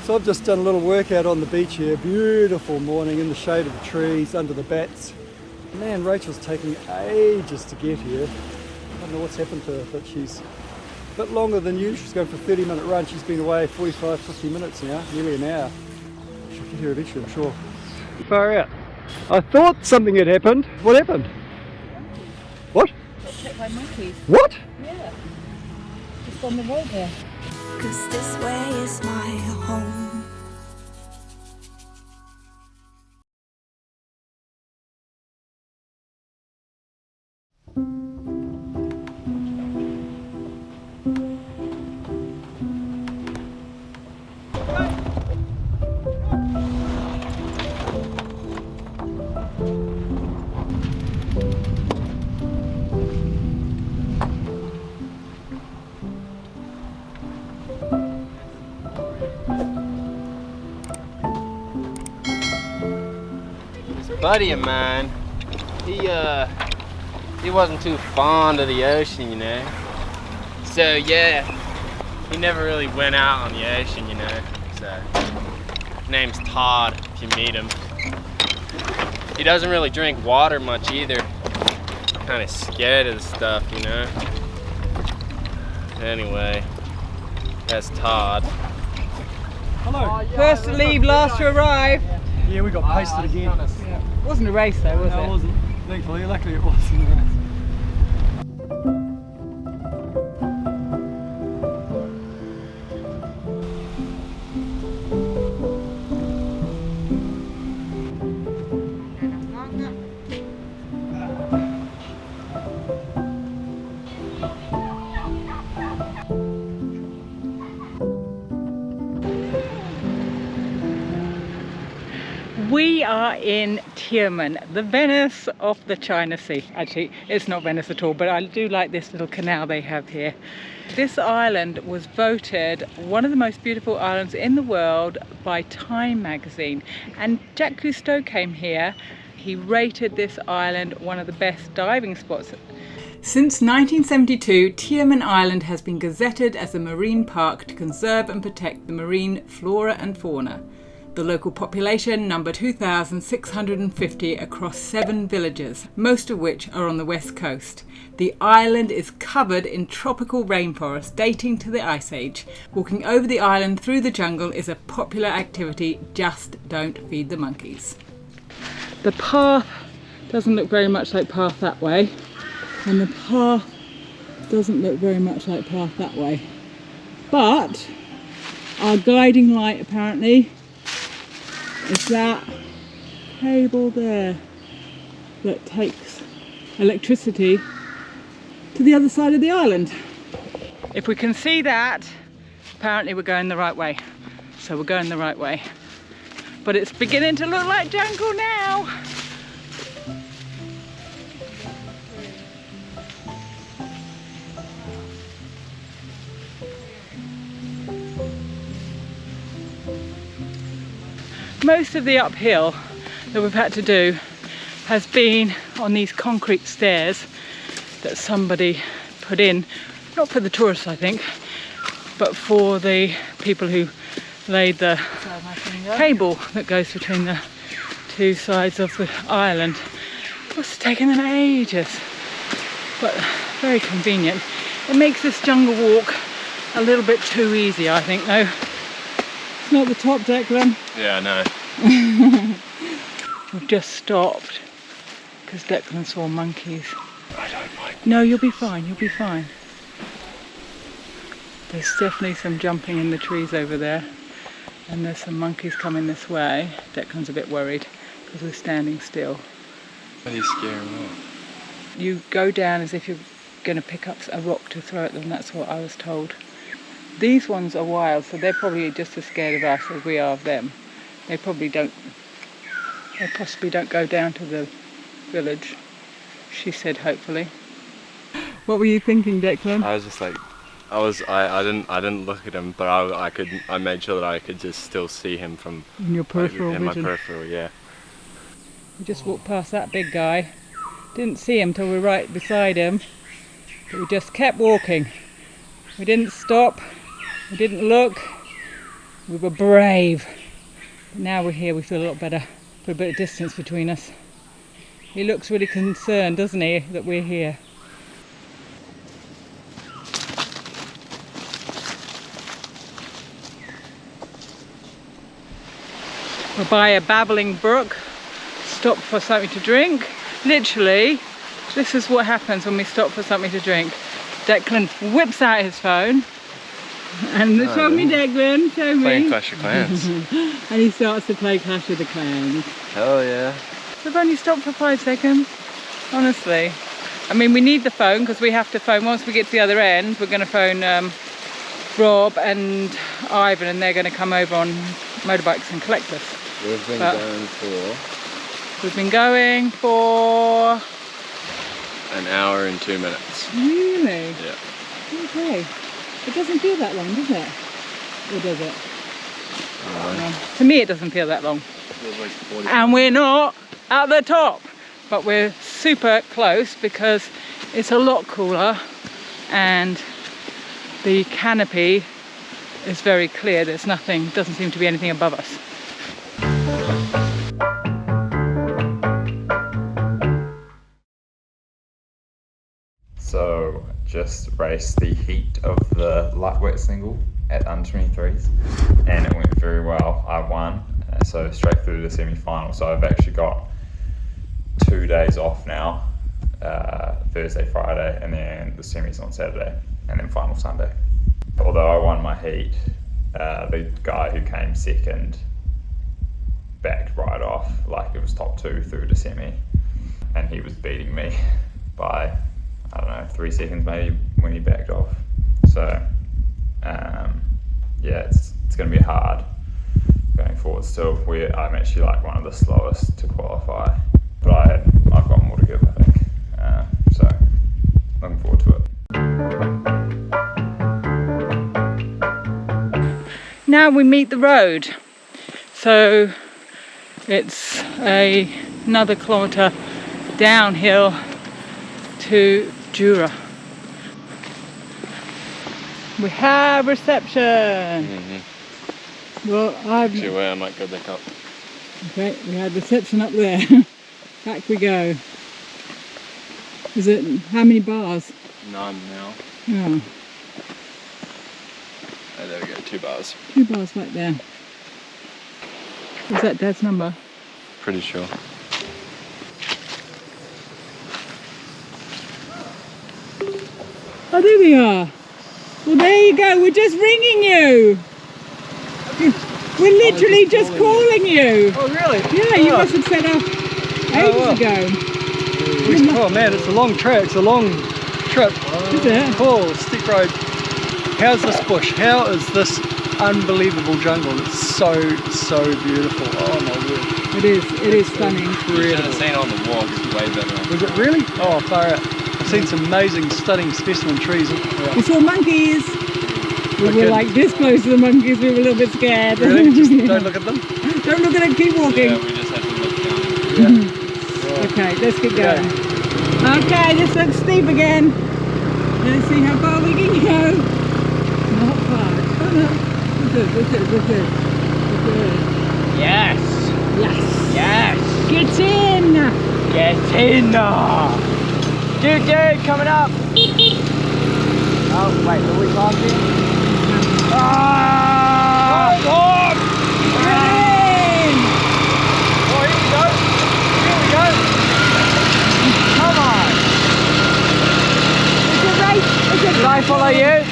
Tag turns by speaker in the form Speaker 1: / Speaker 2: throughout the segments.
Speaker 1: So I've just done a little workout on the beach here. Beautiful morning in the shade of the trees, under the bats. Man, Rachel's taking ages to get here. I don't know what's happened to her, but she's a bit longer than usual. She's going for a 30-minute run. She's been away 45, 50 minutes now, nearly an hour. She'll get here eventually, I'm sure. Far out. I thought something had happened. What happened? What?
Speaker 2: Got hit by monkeys.
Speaker 1: What?
Speaker 2: Yeah. Just on the road there.
Speaker 3: 'Cause this way is my home.
Speaker 4: Buddy of mine, he wasn't too fond of the ocean, you know. So yeah, he never really went out on the ocean, you know. So name's Todd, if you meet him. He doesn't really drink water much either. Kind of scared of the stuff, you know. Anyway, that's Todd.
Speaker 1: Hello.
Speaker 2: First to leave, last to arrive.
Speaker 1: Yeah, we got pasted again.
Speaker 2: Yeah. Wasn't a race though, was
Speaker 1: No,
Speaker 2: it?
Speaker 1: it wasn't. Thankfully, luckily it wasn't a race.
Speaker 2: We are in Tioman, the Venice of the China Sea. Actually, it's not Venice at all, but I do like this little canal they have here. This island was voted one of the most beautiful islands in the world by Time magazine. And Jacques Cousteau came here. He rated this island one of the best diving spots. Since 1972, Tioman Island has been gazetted as a marine park to conserve and protect the marine flora and fauna. The local population number 2,650 across 7 villages, most of which are on the west coast. The island is covered in tropical rainforest dating to the Ice Age. Walking over the island through the jungle is a popular activity, just don't feed the monkeys. The path doesn't look very much like path that way, and the path doesn't look very much like path that way. But our guiding light apparently is that cable there that takes electricity to the other side of the island. If we can see that, apparently we're going the right way. So we're going the right way. But it's beginning to look like jungle now. Most of the uphill that we've had to do has been on these concrete stairs that somebody put in, not for the tourists I think, but for the people who laid the cable that goes between the two sides of the island. It's taken them ages, but very convenient. It makes this jungle walk a little bit too easy, I think, though. It's not the top, Declan.
Speaker 4: Yeah, I know.
Speaker 2: We've just stopped because Declan saw monkeys.
Speaker 4: I don't mind.
Speaker 2: No, you'll be fine, you'll be fine. There's definitely some jumping in the trees over there, and there's some monkeys coming this way. Declan's a bit worried because we're standing still.
Speaker 4: How do you scare them off?
Speaker 2: You go down as if you're going to pick up a rock to throw at them, that's what I was told. These ones are wild, so they're probably just as scared of us as we are of them. They possibly don't go down to the village, she said, hopefully. What were you thinking, Declan?
Speaker 4: I was just like, I didn't look at him, but I made sure that I could just still see him from
Speaker 2: In your peripheral
Speaker 4: in my
Speaker 2: vision.
Speaker 4: peripheral, yeah.
Speaker 2: We just walked past that big guy. Didn't see him till we were right beside him, but we just kept walking. We didn't stop, we didn't look, We were brave. Now we're here, we feel a lot better. Put a bit of distance between us. He looks really concerned, doesn't he, that we're here. We're by a babbling brook, stop for something to drink. Literally, this is what happens when we stop for something to drink. Declan whips out his phone, and show me Declan, show me.
Speaker 4: Playing Clash of Clans.
Speaker 2: And he starts to play Clash of the Clans.
Speaker 4: Hell yeah.
Speaker 2: We've only stopped for 5 seconds, honestly. I mean, we need the phone because we have to phone, once we get to the other end, we're going to phone Rob and Ivan, and they're going to come over on motorbikes and collect us.
Speaker 4: We've been
Speaker 2: going for
Speaker 4: an hour and 2 minutes.
Speaker 2: Really?
Speaker 4: Yeah.
Speaker 2: Okay. It doesn't feel that long, does it? Or does it? To me, it doesn't feel that long.
Speaker 4: Feels like 40.
Speaker 2: And we're not at the top, but we're super close because it's a lot cooler and the canopy is very clear. There's nothing, doesn't seem to be anything above us.
Speaker 5: So just raced the heat of the lightweight single at under 23s and it went very well. I won, so straight through to the semi-final. So I've actually got 2 days off now, Thursday, Friday, and then the semis on Saturday, and then final Sunday. Although I won my heat, the guy who came second backed right off, like it was top 2 through to semi, and he was beating me by, I don't know, 3 seconds maybe when he backed off. So yeah, it's going to be hard going forward still. I'm actually like one of the slowest to qualify, but I've got more to give, I think. So looking forward to it.
Speaker 2: Now we meet the road. So it's another kilometre downhill to Jura. We have reception. Well,
Speaker 4: Actually, where I might go back up.
Speaker 2: Okay, we had reception up there. Back we go. Is it how many bars?
Speaker 4: 9 now.
Speaker 2: Oh,
Speaker 4: Oh, there we go, 2 bars.
Speaker 2: 2 bars right there. Is that Dad's number?
Speaker 4: Pretty sure.
Speaker 2: Oh, there we are. Well, there you go. We're just ringing you. We're literally just calling you.
Speaker 1: Oh, really?
Speaker 2: Yeah, you must have set up ages ago.
Speaker 1: Oh man, it's a long track, it's a long trip.
Speaker 2: Is it?
Speaker 1: Oh, steep road. How's this bush? How is this unbelievable jungle? It's so beautiful. Oh my word.
Speaker 2: It is stunning.
Speaker 4: You should have seen it on the walk, it's way better.
Speaker 1: Was it really? Oh, far out. I've seen some amazing, stunning specimen trees.
Speaker 2: We saw monkeys. We were like this close to the monkeys, we were a little bit scared.
Speaker 1: Really? Just don't look at them?
Speaker 2: Don't look at them, keep walking.
Speaker 4: Yeah, we just have to look down.
Speaker 1: Yeah.
Speaker 2: Okay, let's keep going. Okay, this looks steep again. Let's see how far we can go. Not far. Oh no. We're good.
Speaker 4: Yes!
Speaker 2: Yes.
Speaker 4: Yes!
Speaker 2: Get in!
Speaker 4: Get in! Dude, coming up! Oh, wait, are we talking? Ah!
Speaker 2: Get in!
Speaker 4: Oh, here we go! Come on! Should I follow you?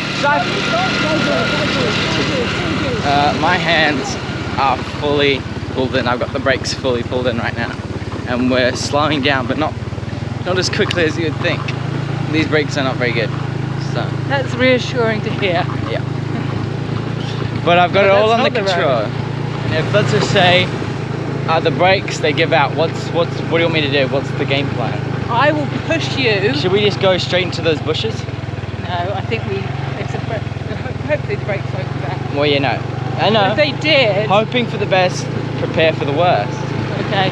Speaker 4: My hands are fully pulled in. I've got the brakes fully pulled in right now. And we're slowing down, but not as quickly as you would think. These brakes are not very good. So
Speaker 2: That's reassuring to hear.
Speaker 4: yeah. But I've got it all
Speaker 2: that's
Speaker 4: under
Speaker 2: not the
Speaker 4: control. And if let's just say the brakes they give out, what do you want me to do? What's the game plan?
Speaker 2: I will push you.
Speaker 4: Should we just go straight into those bushes?
Speaker 2: No, I think hopefully the brakes won't do that.
Speaker 4: Well, you know. I know.
Speaker 2: If they did,
Speaker 4: Hoping for the best, prepare for the worst.
Speaker 2: okay.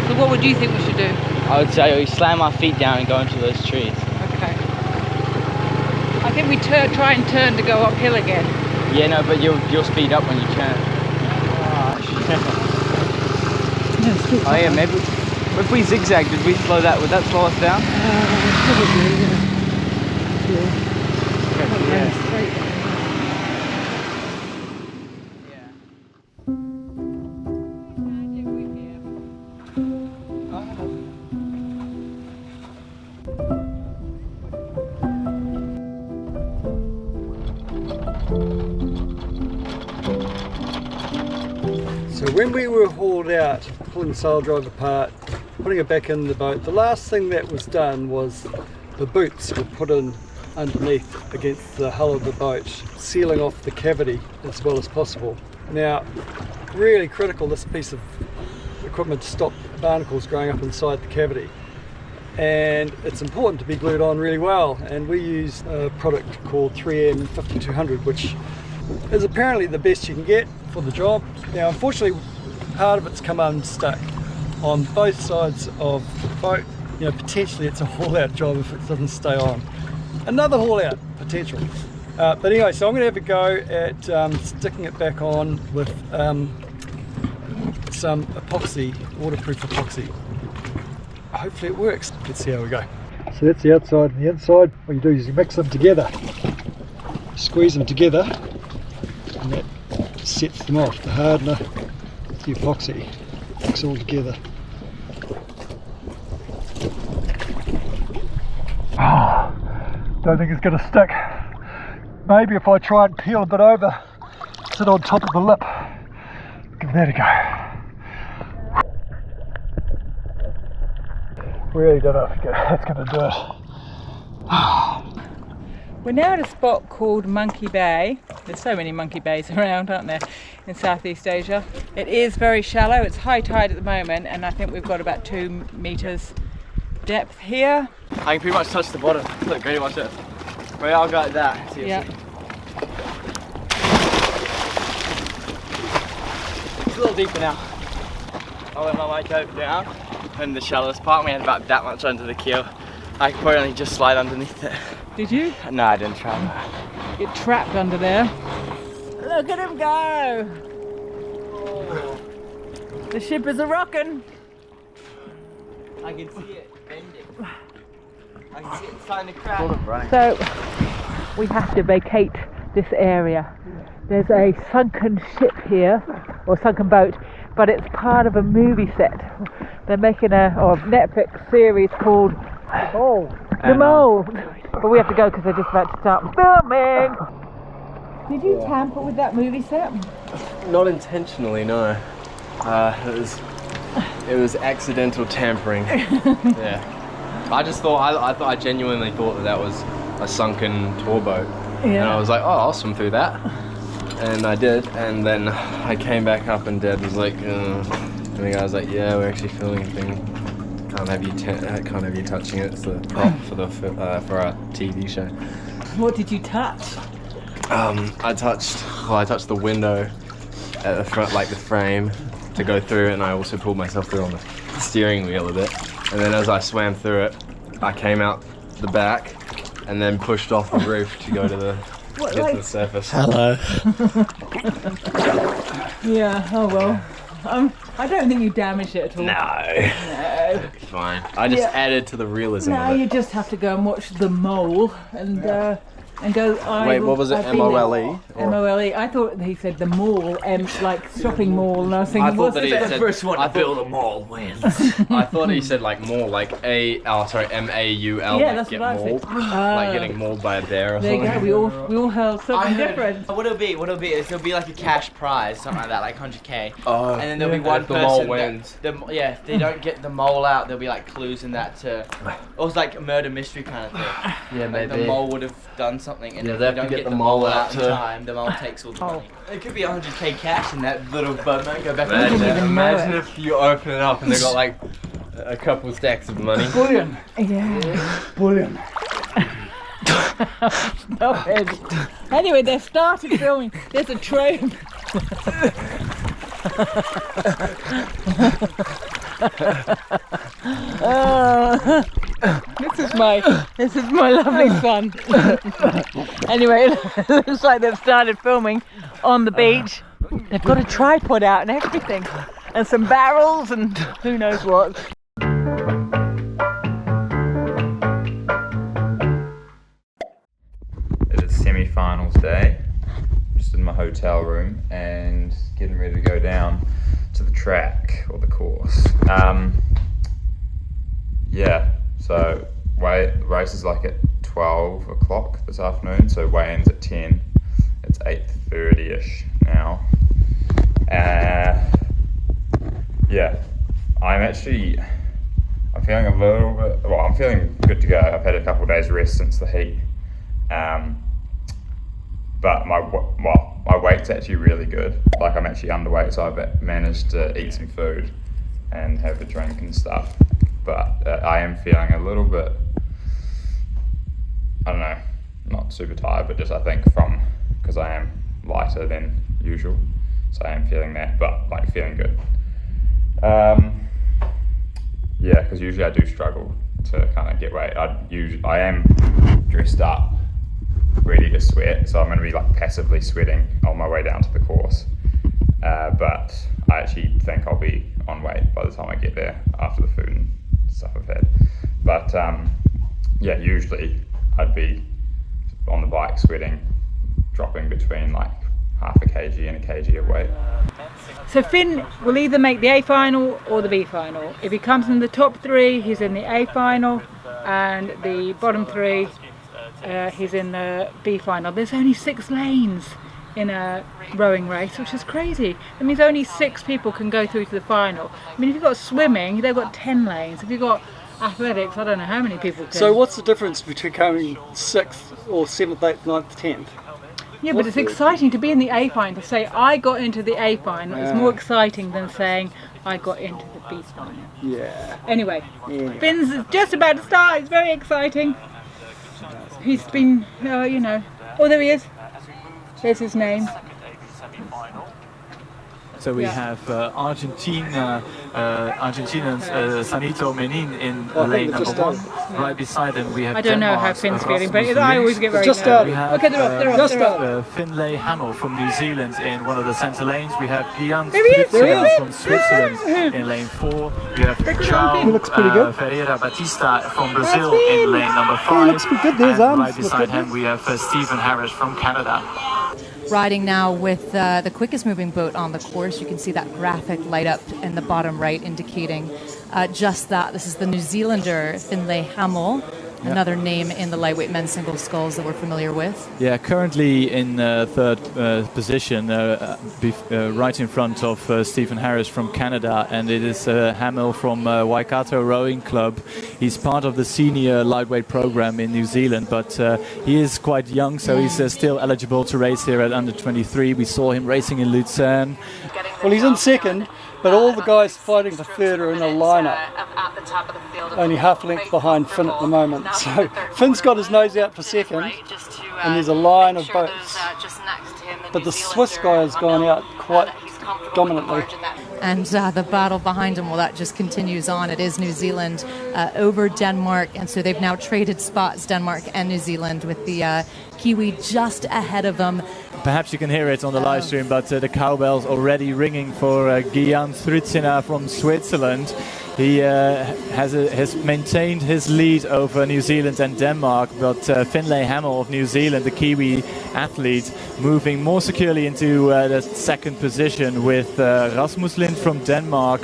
Speaker 2: So what would you think we should do?
Speaker 4: I would say we slam our feet down and go into those trees.
Speaker 2: Okay. I think we try and turn to go uphill again.
Speaker 4: Yeah, no, but you'll speed up when you turn. Oh yeah, maybe if we zigzag, did we slow that? Would that slow us down?
Speaker 2: Probably, yeah.
Speaker 4: Yeah.
Speaker 2: Straight down.
Speaker 1: So when we were hauled out, pulling the sail drive apart, putting it back in the boat, the last thing that was done was the boots were put in underneath against the hull of the boat, sealing off the cavity as well as possible. Now, really critical, this piece of equipment to stop barnacles growing up inside the cavity. And it's important to be glued on really well, and we use a product called 3M 5200, which is apparently the best you can get for the job. Now unfortunately part of it's come unstuck on both sides of the boat. You know, potentially it's a haul out job if it doesn't stay on. Another haul out potential. But anyway, so I'm going to have a go at sticking it back on with some epoxy, waterproof epoxy. Hopefully it works. Let's see how we go. So that's the outside and the inside. What you do is you mix them together, squeeze them together, and that sets them off. The hardener, the epoxy, mix all together. Oh, don't think it's going to stick. Maybe if I try and peel a bit over, sit on top of the lip, give that a go. Really don't know if that's going to do it.
Speaker 2: We're now at a spot called Monkey Bay. There's so many monkey bays around, aren't there, in Southeast Asia. It is very shallow. It's high tide at the moment, and I think we've got about 2 meters depth here.
Speaker 4: I can pretty much touch the bottom. Look, ready, watch this. Right, I'll go like that. See,
Speaker 2: Yeah.
Speaker 4: It's a little deeper now. I'll let my mic over down. In the shallowest part, we had about that much under the keel. I could probably only just slide underneath it.
Speaker 2: Did you?
Speaker 4: No, I didn't try that.
Speaker 2: Get trapped under there. Look at him go! Oh. The ship is a rockin'.
Speaker 4: I can see it bending. I can see it starting to crack.
Speaker 2: So we have to vacate this area. There's a sunken ship here, or sunken boat, but it's part of a movie set. They're making a Netflix series called The Mole. But we have to go because they're just about to start filming. Did you tamper with that movie set?
Speaker 4: Not intentionally, no. It was accidental tampering. Yeah. I genuinely thought that was a sunken tour boat.
Speaker 2: Yeah.
Speaker 4: And I was like, oh, I'll swim through that. And I did, and then I came back up and Dad was like, and the guy was like, yeah, we're actually filming a thing. Can't have you touching it. It's the prop for our TV show.
Speaker 2: What did you touch?
Speaker 4: I touched the window at the front, like the frame, to go through it, and I also pulled myself through on the steering wheel a bit. And then as I swam through it, I came out the back and then pushed off the roof to go to the the surface.
Speaker 1: Hello.
Speaker 2: Yeah, oh well. I don't think you damaged it at all.
Speaker 4: No. It's fine. I just added to the realism
Speaker 2: Now
Speaker 4: of it.
Speaker 2: you just have to go and watch The Mole and go.
Speaker 4: Wait, what was it? M-O-L-E?
Speaker 2: M-O-L-E. I thought he said the mall, like shopping mall, and I was thinking, what's
Speaker 4: he
Speaker 2: it?
Speaker 4: said,
Speaker 6: First one to build a mall wins.
Speaker 4: I thought he said like mall, like M-A-U-L.
Speaker 2: Yeah,
Speaker 4: like
Speaker 2: that's
Speaker 4: get
Speaker 2: what I
Speaker 4: mauled.
Speaker 2: said.
Speaker 4: Like getting mauled by a bear or
Speaker 2: There you
Speaker 4: something.
Speaker 2: go. We all held something different.
Speaker 6: What it'll be is there'll be like a cash prize, something like that, like 100k.
Speaker 4: Oh,
Speaker 6: And then there'll be one
Speaker 4: if the
Speaker 6: person
Speaker 4: mole
Speaker 6: that-
Speaker 4: wins.
Speaker 6: if they don't get the mole out, there'll be like clues in that to. It was like a murder mystery kind of thing.
Speaker 4: Yeah,
Speaker 6: Like the mole would have done something, and
Speaker 4: Yeah,
Speaker 6: if
Speaker 4: they
Speaker 6: they
Speaker 4: have to
Speaker 6: don't
Speaker 4: get
Speaker 6: get
Speaker 4: the
Speaker 6: the
Speaker 4: mole
Speaker 6: mole
Speaker 4: out
Speaker 6: out in
Speaker 4: to-
Speaker 6: time, the mole takes all the money. It could be 100k cash in that little boat. Go back.
Speaker 2: I didn't even know
Speaker 4: Imagine
Speaker 2: it.
Speaker 4: if you open it up and they've got like a couple stacks of money.
Speaker 1: Bullion.
Speaker 2: Yeah.
Speaker 1: Bullion.
Speaker 2: Stop it. Anyway, they started filming. There's a train. This is my lovely son. Anyway, it looks like they've started filming on the beach. They've got a tripod out and everything, and some barrels and who knows what.
Speaker 5: It is semi-finals day. Just in my hotel room and getting ready to go down to the track or the course. Yeah, so race is like at 12 o'clock this afternoon, so weigh-in's at 10. It's 8:30ish now. Yeah, I'm feeling a little bit, well, I'm feeling good to go. I've had a couple of days rest since the heat. But my weight's actually really good. Like, I'm actually underweight, so I've managed to eat some food and have a drink and stuff. But I am feeling a little bit, I don't know, not super tired, but just I think because I am lighter than usual. So I am feeling that, but like feeling good. Yeah, because usually I do struggle to kind of get weight. I am dressed up, ready to sweat, so I'm going to be like passively sweating on my way down to the course. But I actually think I'll be on weight by the time I get there after the food and stuff I've had. But yeah, usually I'd be on the bike sweating, dropping between like half a kg and a kg of weight.
Speaker 2: So Finn will either make the A final or the B final. If he comes in the top 3, he's in the A final, and the bottom 3, he's in the B final. There's only 6 lanes in a rowing race, which is crazy. That means only 6 people can go through to the final. I mean, if you've got swimming, they've got 10 lanes. If you've got athletics, I don't know how many people can.
Speaker 1: So what's the difference between coming 6th or 7th, 8th, 9th, 10th?
Speaker 2: Yeah, but it's exciting to be in the A final. To say I got into the A final is more exciting than saying I got into the B final.
Speaker 1: Yeah.
Speaker 2: Anyway, Finn's just about to start. It's very exciting. He's been, you know. Oh, there he is. There's his name.
Speaker 7: So we have Argentinians Sanito Menin in lane number 1. Right beside him we have
Speaker 2: I don't know how
Speaker 7: Denmark's
Speaker 2: Finn's feeling,
Speaker 7: Rasmus
Speaker 2: but I always
Speaker 7: Lund.
Speaker 2: get very
Speaker 1: Just
Speaker 2: nervous.
Speaker 7: We have
Speaker 2: Okay, they're off.
Speaker 7: Finlay Hamill from New Zealand in one of the centre lanes. We have Gian
Speaker 2: There he is, there he is.
Speaker 7: from Switzerland in lane 4. We have João
Speaker 1: He looks pretty good.
Speaker 7: Ferreira Batista from Brazil in lane number 5.
Speaker 1: He looks pretty good. There's
Speaker 7: and
Speaker 1: arms.
Speaker 7: right beside him we have Stephen Harris from Canada.
Speaker 8: Riding now with the quickest moving boat on the course. You can see that graphic light up in the bottom right indicating just that. This is the New Zealander Finlay Hamill, another name in the lightweight men's single sculls that we're familiar with.
Speaker 7: Yeah, currently in third position, right in front of Stephen Harris from Canada, and it is Hamill from Waikato Rowing Club. He's part of the senior lightweight program in New Zealand, but he is quite young, so he's still eligible to race here at under 23. We saw him racing in Lucerne.
Speaker 1: Well, he's in 2nd, but all the guys fighting for 3rd are in a lineup, only half a length behind Finn at the moment. So Finn's got his nose out for 2nd, and there's a line of boats. But the Swiss guy has gone out quite dominantly.
Speaker 8: And the battle behind him, well, that just continues on. It is New Zealand over Denmark, and so they've now traded spots, Denmark and New Zealand, with the Kiwi just ahead of them.
Speaker 7: Perhaps you can hear it on the live stream, but the cowbell's already ringing for Gian Fritziner from Switzerland. He has maintained his lead over New Zealand and Denmark, but Finlay Hamill of New Zealand, the Kiwi athlete, moving more securely into the 2nd position with Rasmus Lund from Denmark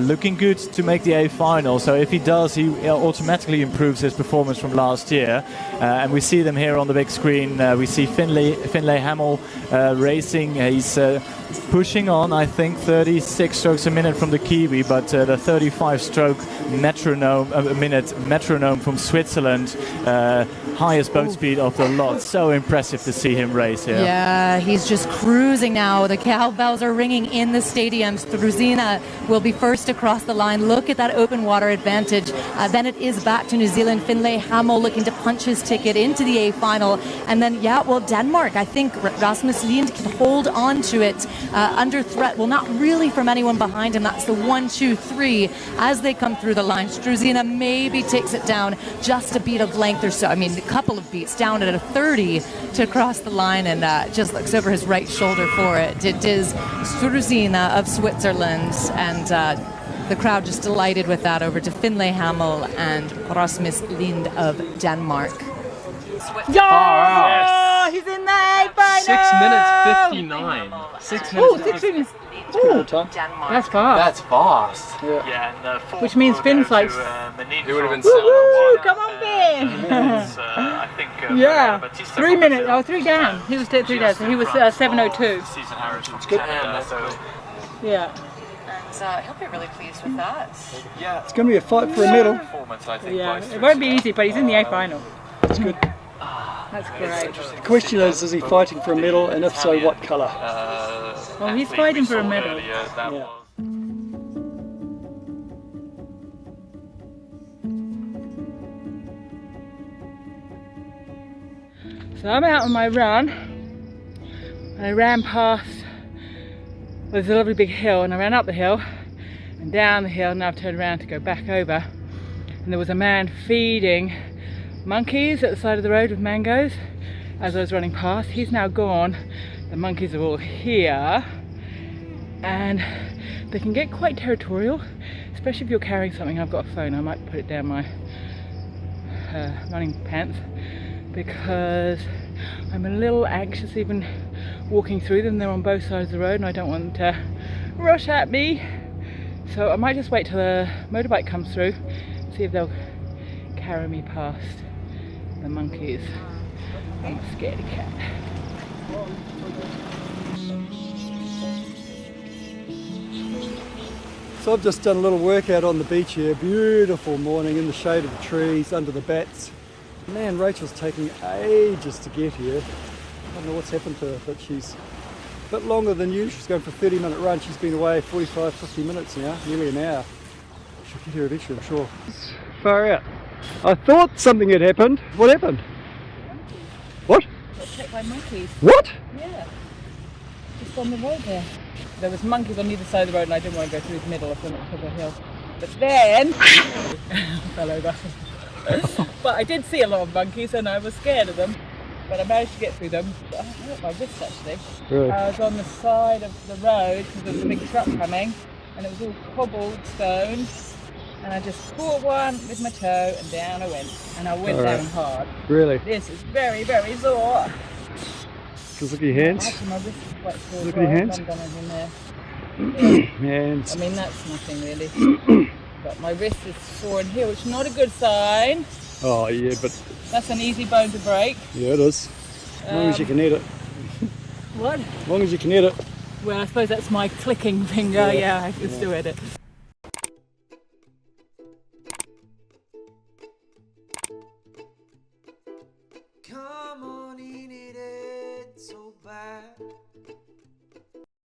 Speaker 7: looking good to make the A final. So if he does, he automatically improves his performance from last year. And we see them here on the big screen. We see Finlay Hamill racing. He's pushing on, I think, 36 strokes a minute from the Kiwi, but the 35-stroke metronome from Switzerland, highest boat speed of the lot. So impressive to see him race here.
Speaker 8: Yeah, he's just cruising now. The cowbells are ringing in the stadiums. Struzina will be first across the line. Look at that open water advantage. Then it is back to New Zealand. Finlay Hamill looking to punch his ticket into the A final. And then, yeah, well, Denmark, I think Rasmus Lund can hold on to it. under threat. Well, not really from anyone behind him. That's the 1, 2, 3 as they come through the line. Struzina maybe takes it down just a beat of length or so. I mean, a couple of beats down at a 30 to cross the line, and just looks over his right shoulder for it. It is Struzina of Switzerland, and the crowd just delighted with that. Over to Finlay Hamel and Rasmus Lind of Denmark.
Speaker 2: Yeah! He's in there! Final!
Speaker 4: 6 minutes 59. 6 minutes.
Speaker 2: Oh, 6 minutes. Ooh, that's fast.
Speaker 4: That's fast.
Speaker 9: Yeah, and the fourth
Speaker 2: Which means
Speaker 9: will
Speaker 2: Finn's
Speaker 9: go
Speaker 2: like...
Speaker 9: to,
Speaker 4: It would have been
Speaker 2: Woo-hoo!
Speaker 4: 7:01.
Speaker 2: Come on, Finn!
Speaker 9: I think,
Speaker 2: Yeah,
Speaker 9: Batista
Speaker 2: 3
Speaker 9: from
Speaker 2: minutes.
Speaker 9: Brazil.
Speaker 2: Oh, 3 down. He was 3 down, so he was 7:02.
Speaker 9: Season Harris from
Speaker 4: good.
Speaker 9: Canada, so
Speaker 2: Yeah.
Speaker 8: And he'll be really pleased with that.
Speaker 9: yeah,
Speaker 1: It's going to be a fight for a medal.
Speaker 9: performance I think.
Speaker 2: Yeah,
Speaker 9: by
Speaker 2: it won't be easy, but he's in the A final.
Speaker 1: That's good.
Speaker 2: That's great.
Speaker 1: The question is he fighting for a medal, and if so, what colour?
Speaker 2: Well, he's
Speaker 9: athlete
Speaker 2: fighting
Speaker 9: we
Speaker 2: for a
Speaker 9: saw
Speaker 2: medal.
Speaker 9: earlier, that
Speaker 1: Yeah.
Speaker 9: was
Speaker 2: So I'm out on my run, and I ran past, well, there's a lovely big hill, and I ran up the hill and down the hill, and I've turned around to go back over, and there was a man feeding monkeys at the side of the road with mangoes as I was running past. He's now gone. The monkeys are all here, and they can get quite territorial, especially if you're carrying something. I've got a phone, I might put it down my running pants, because I'm a little anxious even walking through them. They're on both sides of the road and I don't want them to rush at me. So I might just wait till the motorbike comes through, see if they'll carry me past the monkeys. I'm a scaredy cat.
Speaker 1: So I've just done a little workout on the beach here. Beautiful morning in the shade of the trees, under the bats. Man, Rachel's taking ages to get here. I don't know what's happened to her, but she's a bit longer than usual. She's going for a 30-minute run. She's been away 45, 50 minutes now, nearly an hour. She'll get here eventually, I'm sure. It's far out. I thought something had happened. What happened? What?
Speaker 2: Got attacked by monkeys.
Speaker 1: What?
Speaker 2: Yeah, just on the road there. There was monkeys on either side of the road and I didn't want to go through the middle of the hill. But then, fell over. But I did see a lot of monkeys and I was scared of them. But I managed to get through them. I hurt my wrist actually.
Speaker 1: Really?
Speaker 2: I was on the side of the road because there was a big truck coming and it was all cobbled stone. And I just caught one with my toe and down I went. And I went down hard.
Speaker 1: Really?
Speaker 2: This is very, very sore.
Speaker 1: Just look at your hands.
Speaker 2: Actually, my wrist is quite sore.
Speaker 1: Look at your hands.
Speaker 2: I'm done in there. Yeah.
Speaker 1: Hands.
Speaker 2: I mean, that's nothing really. But my wrist is sore in here, which is not a good sign.
Speaker 1: Oh yeah, but
Speaker 2: That's an easy bone to break.
Speaker 1: yeah, it is. As long as you can eat it.
Speaker 2: What?
Speaker 1: As long as you can eat it.
Speaker 2: Well, I suppose that's my clicking finger. Yeah, I can still edit.
Speaker 10: Come on, eat it so bad.